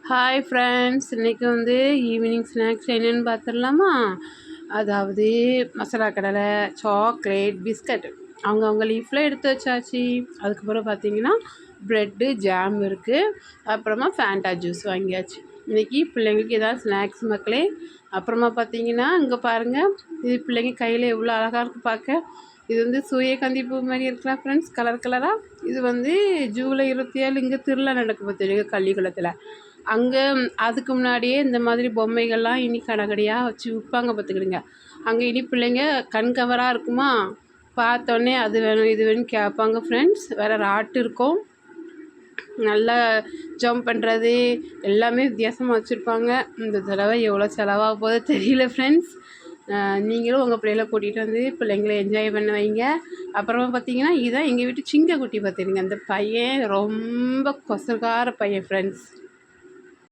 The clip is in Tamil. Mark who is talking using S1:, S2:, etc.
S1: ஹாய் ஃப்ரெண்ட்ஸ், இன்றைக்கி ஈவினிங் ஸ்நாக்ஸ் என்னென்னு பார்த்துடலாமா? அதாவது மசாலா கடலை, சாக்லேட், பிஸ்கட் அவங்க லீஃபில் எடுத்து வச்சாச்சு. அதுக்கப்புறம் பார்த்திங்கன்னா ப்ரெட்டு, ஜாம் இருக்குது. அப்புறமா ஃபேண்டா ஜூஸ் வாங்கியாச்சு. இன்றைக்கி பிள்ளைங்களுக்கு ஏதாவது ஸ்நாக்ஸ் மக்களே. அப்புறமா பார்த்திங்கன்னா இங்கே பாருங்கள், இது பிள்ளைங்க கையில் எவ்வளோ அழகாக இருக்குது பார்க்க. இது சூரியகாந்தி பூ மாதிரி இருக்கலாம் ஃப்ரெண்ட்ஸ், கலர் கலராக. இது ஜூலை 27 இங்கே திருவிழா நடக்கும் பார்த்துருங்க கள்ளிக்குளத்தில். அங்கே அதுக்கு முன்னாடியே இந்த மாதிரி பொம்மைகள்லாம் இனி கடைக்கடையாக வச்சு விற்பாங்க பார்த்துக்கிடுங்க. அங்கே இனி பிள்ளைங்க கண்கவராக இருக்குமா, பார்த்தோன்னே அது வேணும் இது வேணும்னு கேட்பாங்க ஃப்ரெண்ட்ஸ். வேறு ராட்டு இருக்கும், நல்லா ஜம்ப் பண்ணுறது எல்லாமே வித்தியாசமாக வச்சுருப்பாங்க. இந்த தடவை எவ்வளோ செலவாக போதோ தெரியல ஃப்ரெண்ட்ஸ். நீங்களும் உங்கள் பிள்ளைகளை கூட்டிகிட்டு பிள்ளைங்களை என்ஜாய் பண்ண வைங்க. அப்புறமா பார்த்தீங்கன்னா இதுதான் எங்கள் வீட்டு சிங்க குட்டி பார்த்துருங்க. அந்த பையன் ரொம்ப கொசகார பையன் ஃப்ரெண்ட்ஸ்.